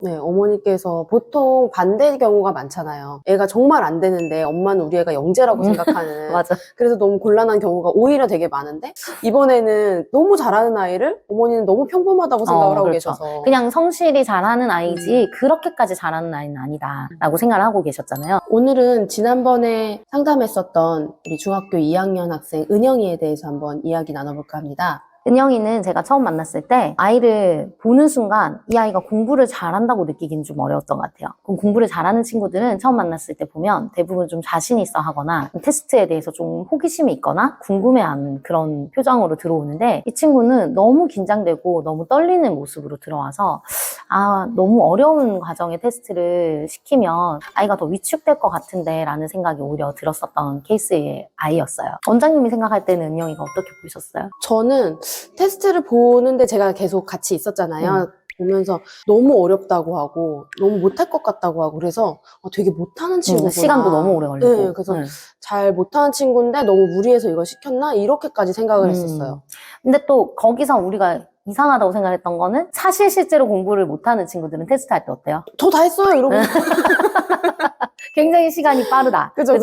네, 어머니께서 보통 반대의 경우가 많잖아요. 애가 정말 안 되는데 엄마는 우리 애가 영재라고 생각하는. 맞아. 그래서 너무 곤란한 경우가 오히려 되게 많은데 이번에는 너무 잘하는 아이를 어머니는 너무 평범하다고 생각을 하고 그렇죠. 계셔서. 그냥 성실히 잘하는 아이지 그렇게까지 잘하는 아이는 아니다 라고 생각을 하고 계셨잖아요. 오늘은 지난번에 상담했었던 우리 중학교 2학년 학생 은영이에 대해서 한번 이야기 나눠볼까 합니다. 은영이는 제가 처음 만났을 때 아이를 보는 순간 이 아이가 공부를 잘한다고 느끼기는 좀 어려웠던 것 같아요. 그럼 공부를 잘하는 친구들은 처음 만났을 때 보면 대부분 좀 자신 있어 하거나 테스트에 대해서 좀 호기심이 있거나 궁금해하는 그런 표정으로 들어오는데 이 친구는 너무 긴장되고 너무 떨리는 모습으로 들어와서 너무 어려운 과정의 테스트를 시키면 아이가 더 위축될 것 같은데 라는 생각이 오히려 들었었던 케이스의 아이였어요. 원장님이 생각할 때는 은영이가 어떻게 보셨어요? 저는 테스트를 보는데 제가 계속 같이 있었잖아요. 보면서 너무 어렵다고 하고 너무 못할 것 같다고 하고 그래서 되게 못하는 친구구나. 시간도 너무 오래 걸리고. 네, 그래서 잘 못하는 친구인데 너무 무리해서 이걸 시켰나? 이렇게까지 생각을 했었어요. 근데 또 거기서 우리가 이상하다고 생각했던 거는 사실 실제로 공부를 못하는 친구들은 테스트 할 때 어때요? 저 다 했어요 이러고. 굉장히 시간이 빠르다. 그죠?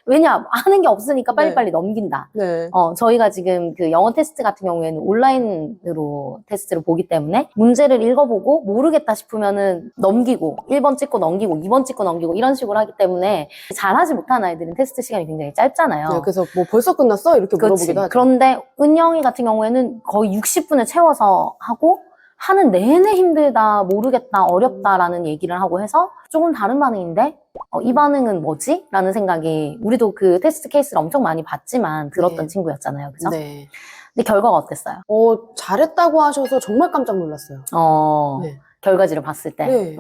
왜냐? 하는 게 없으니까 빨리빨리 넘긴다. 네. 저희가 지금 그 영어 테스트 같은 경우에는 온라인으로 테스트를 보기 때문에 문제를 읽어보고 모르겠다 싶으면은 넘기고 1번 찍고 넘기고 2번 찍고 넘기고 이런 식으로 하기 때문에 잘하지 못한 아이들은 테스트 시간이 굉장히 짧잖아요. 네, 그래서 뭐 벌써 끝났어? 이렇게 물어보기도 하죠. 그런데 은영이 같은 경우에는 거의 60분을 채워서 하고 하는 내내 힘들다, 모르겠다, 어렵다라는 얘기를 하고 해서 조금 다른 반응인데 이 반응은 뭐지? 라는 생각이 우리도 그 테스트 케이스를 엄청 많이 봤지만 들었던 친구였잖아요. 그죠? 네. 근데 결과가 어땠어요? 잘했다고 하셔서 정말 깜짝 놀랐어요. 네. 결과지를 봤을 때. 네.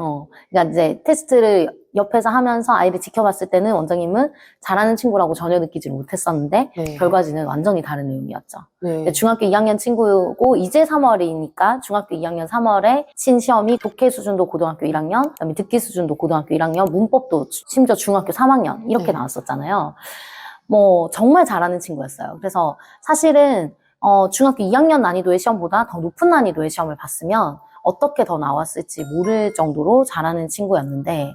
그러니까 이제 테스트를 옆에서 하면서 아이를 지켜봤을 때는 원장님은 잘하는 친구라고 전혀 느끼지 못했었는데 네. 결과지는 완전히 다른 내용이었죠. 네. 중학교 2학년 친구고 이제 3월이니까 중학교 2학년 3월에 신시험이 독해 수준도 고등학교 1학년, 그다음에 듣기 수준도 고등학교 1학년, 문법도 심지어 중학교 3학년 이렇게 네. 나왔었잖아요. 정말 잘하는 친구였어요. 그래서 사실은 중학교 2학년 난이도의 시험보다 더 높은 난이도의 시험을 봤으면 어떻게 더 나왔을지 모를 정도로 잘하는 친구였는데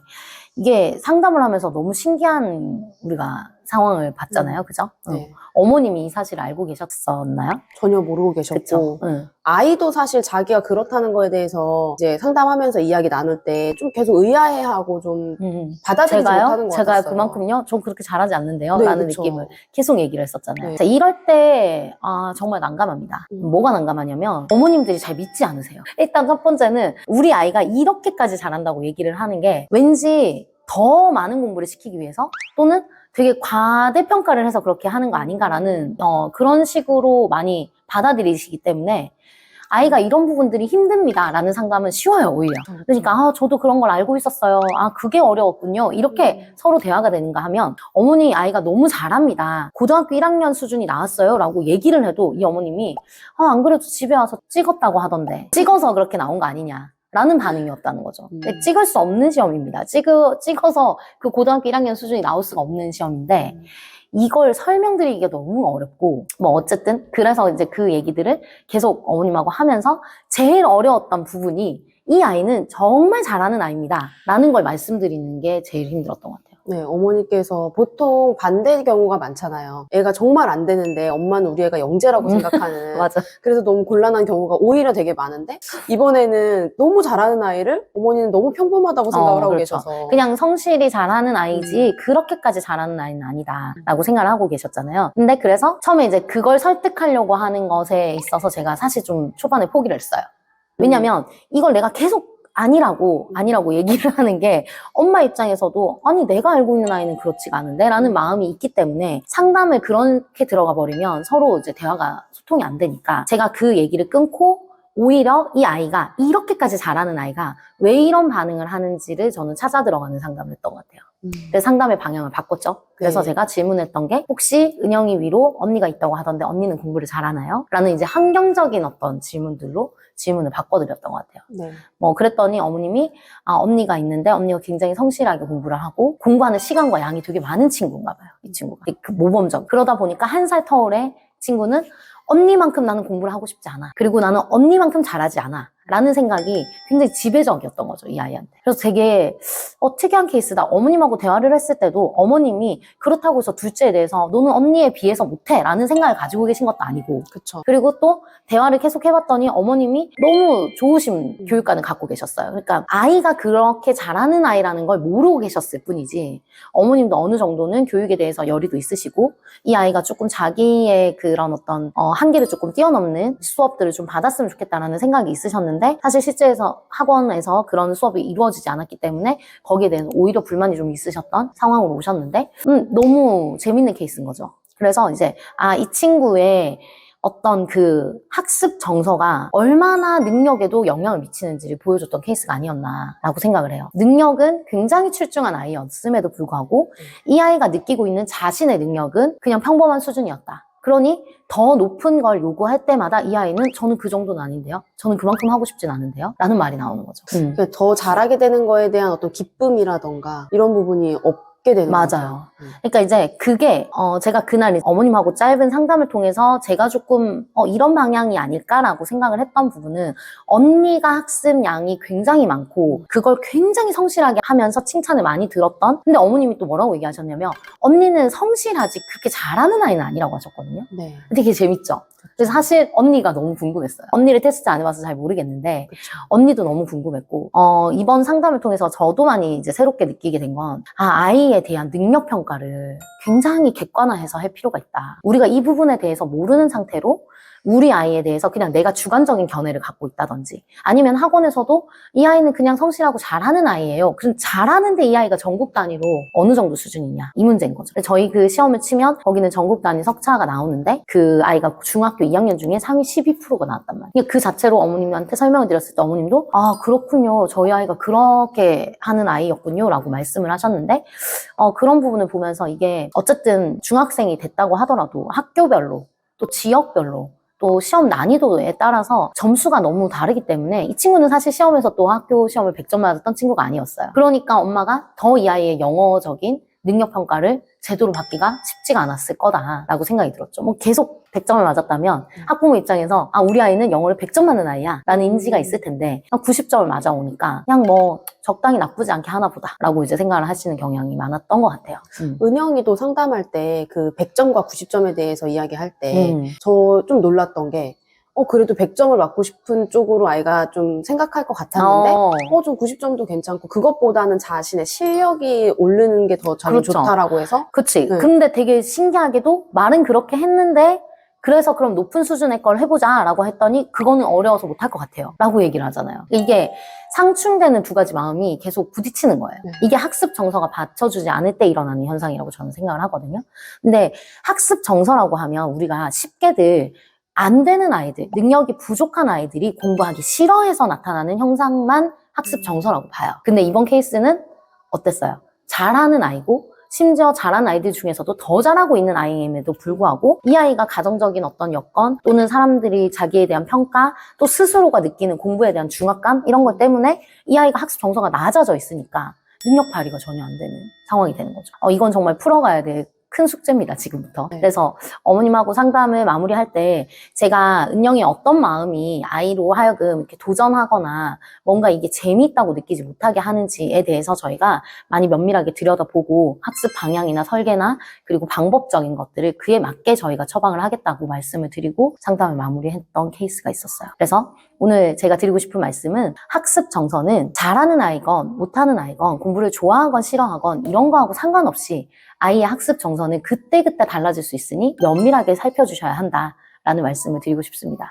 이게 상담을 하면서 너무 신기한 우리가 상황을 봤잖아요. 그죠? 네. 어머님이 이 사실을 알고 계셨었나요? 전혀 모르고 계셨고 그쵸? 아이도 사실 자기가 그렇다는 거에 대해서 이제 상담하면서 이야기 나눌 때 좀 계속 의아해하고 좀 받아들이지 못하는 것 같았어요. 제가 그만큼요, 전 그렇게 잘하지 않는데요. 네, 라는 그쵸. 느낌을 계속 얘기를 했었잖아요. 네. 자, 이럴 때 정말 난감합니다. 뭐가 난감하냐면 어머님들이 잘 믿지 않으세요. 일단 첫 번째는 우리 아이가 이렇게까지 잘한다고 얘기를 하는 게 왠지 더 많은 공부를 시키기 위해서 또는 되게 과대평가를 해서 그렇게 하는 거 아닌가라는 그런 식으로 많이 받아들이시기 때문에 아이가 이런 부분들이 힘듭니다 라는 상담은 쉬워요 오히려. 그러니까 저도 그런 걸 알고 있었어요. 그게 어려웠군요. 이렇게 서로 대화가 되는가 하면 어머니 아이가 너무 잘합니다. 고등학교 1학년 수준이 나왔어요 라고 얘기를 해도 이 어머님이 안 그래도 집에 와서 찍었다고 하던데 찍어서 그렇게 나온 거 아니냐 라는 반응이었다는 거죠. 찍을 수 없는 시험입니다. 찍어서 그 고등학교 1학년 수준이 나올 수가 없는 시험인데 이걸 설명드리기가 너무 어렵고 어쨌든 그래서 이제 그 얘기들을 계속 어머님하고 하면서 제일 어려웠던 부분이 이 아이는 정말 잘하는 아이입니다 라는 걸 말씀드리는 게 제일 힘들었던 것 같아요. 네, 어머니께서 보통 반대의 경우가 많잖아요. 애가 정말 안 되는데 엄마는 우리 애가 영재라고 생각하는. 맞아. 그래서 너무 곤란한 경우가 오히려 되게 많은데 이번에는 너무 잘하는 아이를 어머니는 너무 평범하다고 생각을 하고 그렇죠. 계셔서. 그냥 성실히 잘하는 아이지 그렇게까지 잘하는 아이는 아니다 라고 생각을 하고 계셨잖아요. 근데 그래서 처음에 이제 그걸 설득하려고 하는 것에 있어서 제가 사실 좀 초반에 포기를 했어요. 왜냐면 이걸 내가 계속 아니라고 얘기를 하는 게 엄마 입장에서도 아니 내가 알고 있는 아이는 그렇지가 않은데 라는 마음이 있기 때문에 상담을 그렇게 들어가 버리면 서로 이제 대화가 소통이 안 되니까 제가 그 얘기를 끊고 오히려 이 아이가 이렇게까지 잘하는 아이가 왜 이런 반응을 하는지를 저는 찾아 들어가는 상담을 했던 것 같아요. 그래서 상담의 방향을 바꿨죠. 그래서 제가 질문했던 게 혹시 은영이 위로 언니가 있다고 하던데 언니는 공부를 잘하나요? 라는 이제 환경적인 어떤 질문들로 질문을 바꿔드렸던 것 같아요. 네. 그랬더니 어머님이 언니가 있는데 언니가 굉장히 성실하게 공부를 하고 공부하는 시간과 양이 되게 많은 친구인가 봐요. 이 친구가. 그 모범적. 그러다 보니까 1살 터울의 친구는 언니만큼 나는 공부를 하고 싶지 않아. 그리고 나는 언니만큼 잘하지 않아. 라는 생각이 굉장히 지배적이었던 거죠, 이 아이한테. 그래서 되게 특이한 케이스다. 어머님하고 대화를 했을 때도 어머님이 그렇다고 해서 둘째에 대해서 너는 언니에 비해서 못해 라는 생각을 가지고 계신 것도 아니고, 그쵸. 그리고 또 대화를 계속 해봤더니 어머님이 너무 좋으신 교육관을 갖고 계셨어요. 그러니까 아이가 그렇게 잘하는 아이라는 걸 모르고 계셨을 뿐이지, 어머님도 어느 정도는 교육에 대해서 열의도 있으시고, 이 아이가 조금 자기의 그런 어떤 한계를 조금 뛰어넘는 수업들을 좀 받았으면 좋겠다라는 생각이 있으셨는데, 사실 실제에서 학원에서 그런 수업이 이루어지지 않았기 때문에 거기에 대해서 오히려 불만이 좀 있으셨던 상황으로 오셨는데, 너무 재밌는 케이스인 거죠. 그래서 이제 이 친구의 어떤 그 학습 정서가 얼마나 능력에도 영향을 미치는지를 보여줬던 케이스가 아니었나라고 생각을 해요. 능력은 굉장히 출중한 아이였음에도 불구하고 이 아이가 느끼고 있는 자신의 능력은 그냥 평범한 수준이었다. 그러니 더 높은 걸 요구할 때마다 이 아이는 저는 그 정도는 아닌데요, 저는 그만큼 하고 싶진 않은데요 라는 말이 나오는 거죠. 그러니까 더 잘하게 되는 거에 대한 어떤 기쁨이라던가 이런 부분이 없게 되는 거죠. 맞아요. 그러니까 이제 그게 제가 그날 어머님하고 짧은 상담을 통해서 제가 조금 이런 방향이 아닐까라고 생각을 했던 부분은, 언니가 학습량이 굉장히 많고 그걸 굉장히 성실하게 하면서 칭찬을 많이 들었던, 근데 어머님이 또 뭐라고 얘기하셨냐면 언니는 성실하지 그렇게 잘하는 아이는 아니라고 하셨거든요. 네. 되게 재밌죠. 그래서 사실 언니가 너무 궁금했어요. 언니를 테스트 안 해봐서 잘 모르겠는데 그쵸. 언니도 너무 궁금했고, 이번 상담을 통해서 저도 많이 이제 새롭게 느끼게 된 건, 아이에 대한 능력 평가를 굉장히 객관화해서 할 필요가 있다. 우리가 이 부분에 대해서 모르는 상태로 우리 아이에 대해서 그냥 내가 주관적인 견해를 갖고 있다든지, 아니면 학원에서도 이 아이는 그냥 성실하고 잘하는 아이예요. 그럼 잘하는데 이 아이가 전국 단위로 어느 정도 수준이냐, 이 문제인 거죠. 저희 그 시험을 치면 거기는 전국 단위 석차가 나오는데 그 아이가 중학교 2학년 중에 상위 12%가 나왔단 말이에요. 그 자체로 어머님한테 설명을 드렸을 때 어머님도 그렇군요, 저희 아이가 그렇게 하는 아이였군요 라고 말씀을 하셨는데, 그런 부분을 보면서 이게 어쨌든 중학생이 됐다고 하더라도 학교별로 또 지역별로 또 시험 난이도에 따라서 점수가 너무 다르기 때문에, 이 친구는 사실 시험에서 또 학교 시험을 100점 맞았던 친구가 아니었어요. 그러니까 엄마가 더 이 아이의 영어적인 능력 평가를 제대로 받기가 쉽지가 않았을 거다라고 생각이 들었죠. 뭐 계속 100점을 맞았다면 학부모 입장에서 우리 아이는 영어를 100점 맞는 아이야 라는 인지가 있을 텐데 90점을 맞아오니까 그냥 뭐 적당히 나쁘지 않게 하나 보다 라고 이제 생각을 하시는 경향이 많았던 것 같아요. 은영이도 상담할 때 그 100점과 90점에 대해서 이야기할 때 저 좀 놀랐던 게 그래도 100점을 맞고 싶은 쪽으로 아이가 좀 생각할 것 같았는데 좀 90점도 괜찮고 그것보다는 자신의 실력이 오르는 게 더 자기 그렇죠. 좋다라고 해서. 그치. 네. 근데 되게 신기하게도 말은 그렇게 했는데, 그래서 그럼 높은 수준의 걸 해보자 라고 했더니 그거는 어려워서 못할 것 같아요 라고 얘기를 하잖아요. 이게 상충되는 두 가지 마음이 계속 부딪히는 거예요. 네. 이게 학습 정서가 받쳐주지 않을 때 일어나는 현상이라고 저는 생각을 하거든요. 근데 학습 정서라고 하면 우리가 쉽게들 안 되는 아이들, 능력이 부족한 아이들이 공부하기 싫어해서 나타나는 현상만 학습 정서라고 봐요. 근데 이번 케이스는 어땠어요? 잘하는 아이고, 심지어 잘하는 아이들 중에서도 더 잘하고 있는 아이임에도 불구하고 이 아이가 가정적인 어떤 여건 또는 사람들이 자기에 대한 평가, 또 스스로가 느끼는 공부에 대한 중압감, 이런 것 때문에 이 아이가 학습 정서가 낮아져 있으니까 능력 발휘가 전혀 안 되는 상황이 되는 거죠. 이건 정말 풀어가야 될 큰 숙제입니다, 지금부터. 네. 그래서 어머님하고 상담을 마무리할 때 제가 은영이 어떤 마음이 아이로 하여금 이렇게 도전하거나 뭔가 이게 재미있다고 느끼지 못하게 하는지에 대해서 저희가 많이 면밀하게 들여다보고 학습 방향이나 설계나 그리고 방법적인 것들을 그에 맞게 저희가 처방을 하겠다고 말씀을 드리고 상담을 마무리했던 케이스가 있었어요. 그래서 오늘 제가 드리고 싶은 말씀은, 학습 정서는 잘하는 아이건 못하는 아이건 공부를 좋아하건 싫어하건 이런 거하고 상관없이 아이의 학습 정서는 그때그때 달라질 수 있으니 면밀하게 살펴주셔야 한다라는 말씀을 드리고 싶습니다.